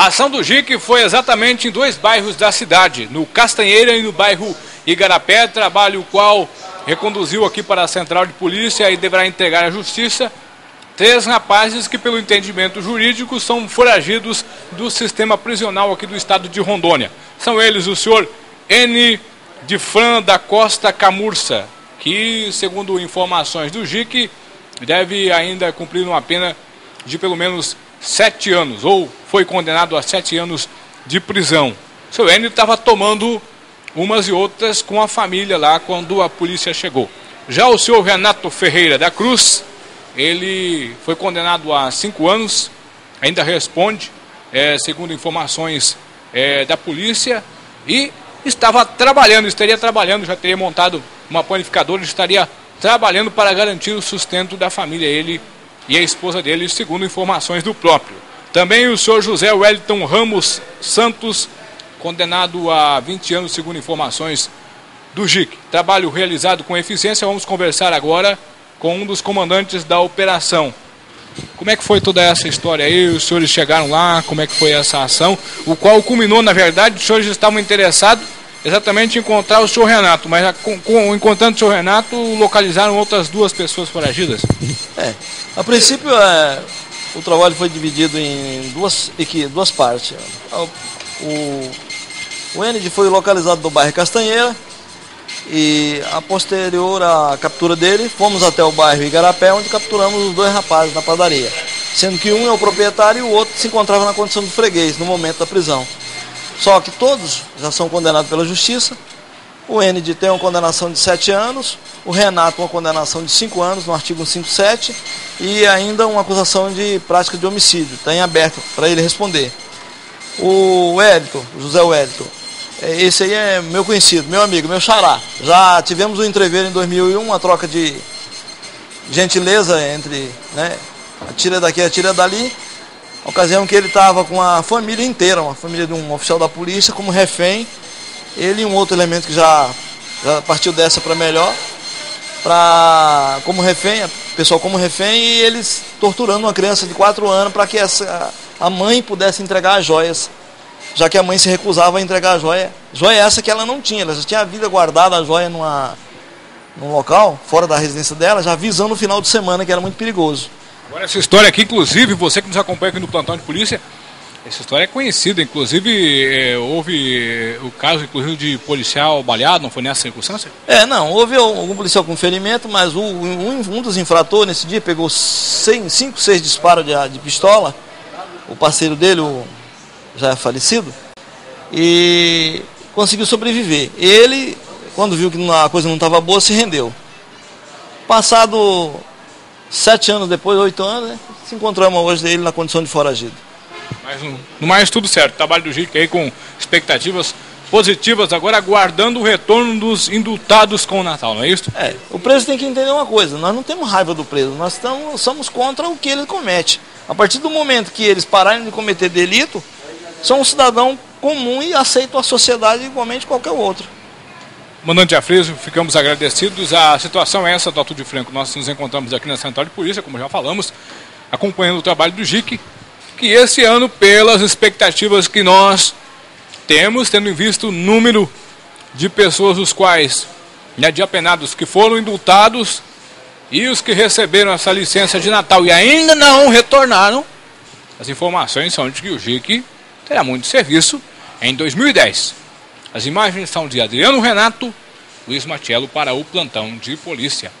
A ação do JIC foi exatamente em dois bairros da cidade, no Castanheira e no bairro Igarapé, trabalho o qual reconduziu aqui para a central de polícia e deverá entregar à justiça 3 rapazes que, pelo entendimento jurídico, são foragidos do sistema prisional aqui do estado de Rondônia. São eles o senhor N. de Fran da Costa Camurça, que, segundo informações do JIC, deve ainda cumprir uma pena de pelo menos 7 anos, ou foi condenado a 7 anos de prisão. O seu N estava tomando umas e outras com a família lá quando a polícia chegou. Já o senhor Renato Ferreira da Cruz, ele foi condenado a 5 anos, ainda responde, segundo informações da polícia, e estaria trabalhando, já teria montado uma panificadora, estaria trabalhando para garantir o sustento da família, ele e a esposa dele, segundo informações do próprio. Também o senhor José Wellington Ramos Santos, condenado a 20 anos, segundo informações do JIC. Trabalho realizado com eficiência. Vamos conversar agora com um dos comandantes da operação. Como é que foi toda essa história aí? Os senhores chegaram lá, como é que foi essa ação? O qual culminou, na verdade, os senhores estavam interessados exatamente em encontrar o senhor Renato, mas encontrando o senhor Renato, localizaram outras 2 pessoas foragidas? A princípio, o trabalho foi dividido em duas partes. O N foi localizado no bairro Castanheira e, a posterior à captura dele, fomos até o bairro Igarapé, onde capturamos os 2 rapazes na padaria, sendo que um é o proprietário e o outro se encontrava na condição de freguês no momento da prisão. Só que todos já são condenados pela justiça. O N tem uma condenação de 7 anos, o Renato uma condenação de 5 anos no artigo 157 e ainda uma acusação de prática de homicídio. Está em aberto para ele responder. O Wellington, o José Wellington, esse aí é meu conhecido, meu amigo, meu xará. Já tivemos um entreveiro em 2001, uma troca de gentileza entre, atira daqui, atira dali. Ocasião que ele estava com a família inteira, uma família de um oficial da polícia, como refém. Ele e um outro elemento que já partiu dessa para melhor, como refém, pessoal como refém, e eles torturando uma criança de 4 anos para que a mãe pudesse entregar as joias, já que a mãe se recusava a entregar a joia. Joia essa que ela não tinha, ela já tinha a vida guardada a joia num local, fora da residência dela, já visando o final de semana, que era muito perigoso. Agora, essa história aqui, inclusive, você que nos acompanha aqui no plantão de polícia, essa história é conhecida. Inclusive, houve o caso, inclusive, de policial baleado, não foi nessa circunstância? Não, houve algum policial com ferimento, mas um dos infratores nesse dia pegou 5, 6 disparos de pistola, o parceiro dele, já é falecido, e conseguiu sobreviver. Ele, quando viu que a coisa não estava boa, se rendeu. Passado 7 anos depois, 8 anos, se encontramos hoje ele na condição de foragido. Mas no mais tudo certo, trabalho do JIC aí com expectativas positivas, agora aguardando o retorno dos indultados com o Natal, não é isso? O preso tem que entender uma coisa, nós não temos raiva do preso, nós somos contra o que ele comete. A partir do momento que eles pararem de cometer delito, são um cidadão comum e aceitam a sociedade igualmente qualquer outro. Comandante Afrísio, ficamos agradecidos. A situação é essa, Dr. de Franco. Nós nos encontramos aqui na Central de Polícia, como já falamos, acompanhando o trabalho do JIC, que esse ano, pelas expectativas que nós temos, tendo em vista o número de pessoas, os quais, de apenados que foram indultados e os que receberam essa licença de Natal e ainda não retornaram, as informações são de que o JIC terá muito serviço em 2010. As imagens são de Adriano Renato, Luiz Matiello para o plantão de polícia.